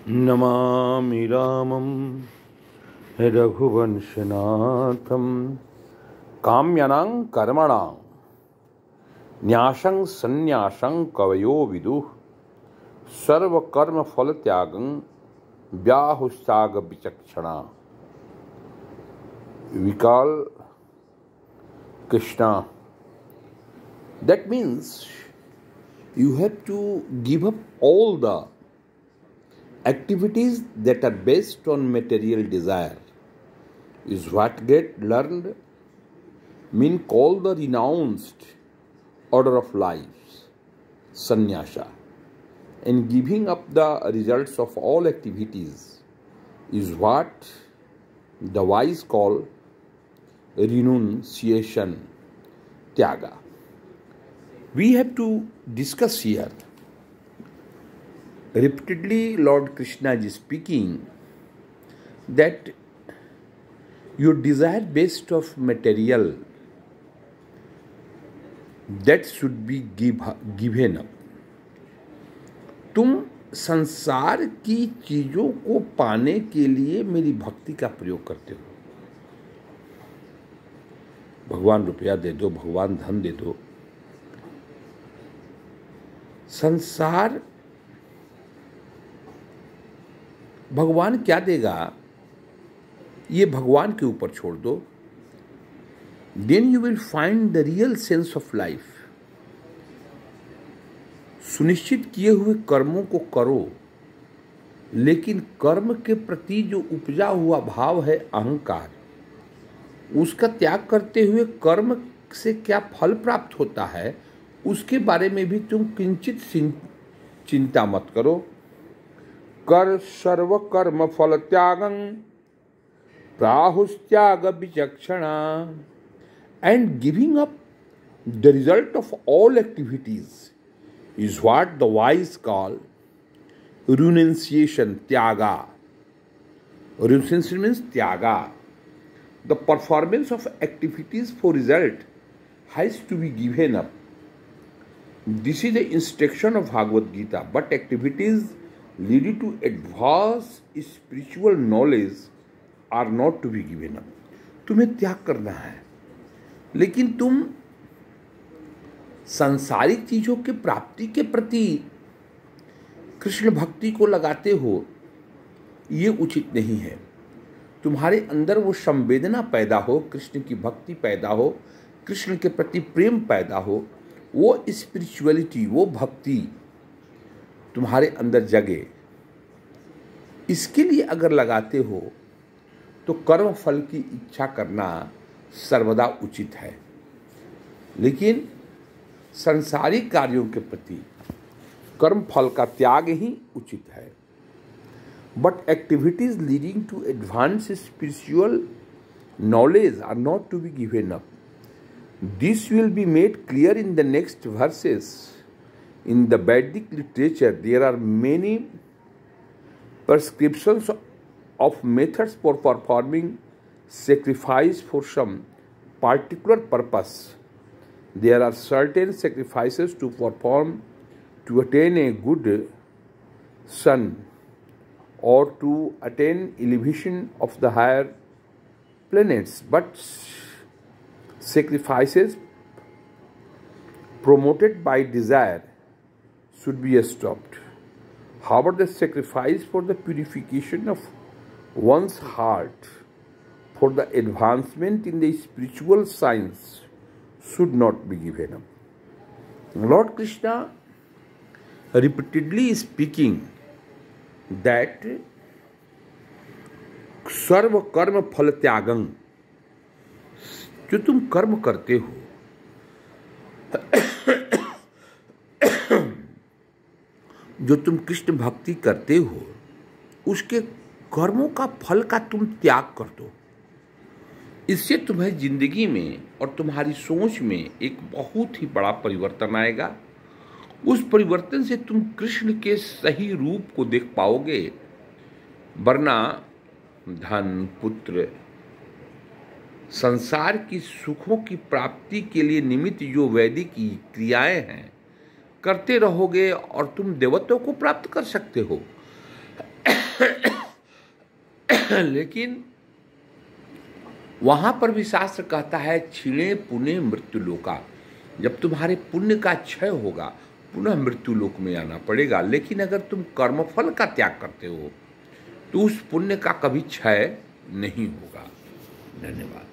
नमामि रामं रघुवंशनाथं काम्यानां कर्मणां न्यासं संन्यासं कवयो विदुः सर्वकर्मफलत्यागं व्याहुस्ताग विचक्षणा. We call Krishna. That means you have to give up all the activities that are based on material desire. Is what get learned mean called the renounced order of life, sannyasa. And giving up the results of all activities is what the wise call renunciation, tyaga. We have to discuss here. Repeatedly, Lord Krishna is speaking that your desire based of material, that should be given up. तुम संसार की चीजों को पाने के लिए मेरी भक्ति का प्रयोग करते हो. भगवान रुपया दे दो, भगवान धन दे दो. संसार भगवान क्या देगा ये भगवान के ऊपर छोड़ दो. Then you will find the real sense of life. सुनिश्चित किए हुए कर्मों को करो, लेकिन कर्म के प्रति जो उपजा हुआ भाव है अहंकार, उसका त्याग करते हुए कर्म से क्या फल प्राप्त होता है उसके बारे में भी तुम किंचित चिंता मत करो. कर सर्व कर्म फल त्यागं प्राहुस्त्याग विचक्षणा. And giving up the result of all activities is what the wise call renunciation, tyaga. Renunciation means tyaga. The performance of activities for result has to be given up. This is the instruction of Bhagavad Gita. But activities leading to advanced spiritual knowledge are not to be given up. तुम्हें त्याग करना है, लेकिन तुम सांसारिक चीजों के प्राप्ति के प्रति कृष्ण भक्ति को लगाते हो, ये उचित नहीं है. तुम्हारे अंदर वो संवेदना पैदा हो, कृष्ण की भक्ति पैदा हो, कृष्ण के प्रति प्रेम पैदा हो, वो स्पिरिचुअलिटी, वो भक्ति तुम्हारे अंदर जगे. इसके लिए अगर लगाते हो तो कर्म फल की इच्छा करना सर्वदा उचित है, लेकिन संसारिक कार्यों के प्रति कर्म फल का त्याग ही उचित है. But activities leading to advance spiritual knowledge are not to be given up. This will be made clear in the next verses. In the Vedic literature there are many prescriptions of methods for performing sacrifice for some particular purpose. There are certain sacrifices to perform to attain a good sun or to attain elevation of the higher planets, but sacrifices promoted by desire should be stopped. However, the sacrifice for the purification of one's heart, for the advancement in the spiritual science, should not be given up. Lord Krishna repeatedly speaking that सर्व कर्म फल त्यागं, जो तुम कर्म करते हो, जो तुम कृष्ण भक्ति करते हो, उसके कर्मों का फल का तुम त्याग कर दो. इससे तुम्हें जिंदगी में और तुम्हारी सोच में एक बहुत ही बड़ा परिवर्तन आएगा. उस परिवर्तन से तुम कृष्ण के सही रूप को देख पाओगे. वरना धन, पुत्र, संसार की सुखों की प्राप्ति के लिए निमित्त जो वैदिक क्रियाएं हैं करते रहोगे और तुम देवत्व को प्राप्त कर सकते हो, लेकिन वहां पर भी शास्त्र कहता है क्षीणे पुण्य मृत्यु लोका, जब तुम्हारे पुण्य का क्षय होगा पुनः मृत्यु लोक में आना पड़ेगा। लेकिन अगर तुम कर्मफल का त्याग करते हो तो उस पुण्य का कभी क्षय नहीं होगा। धन्यवाद।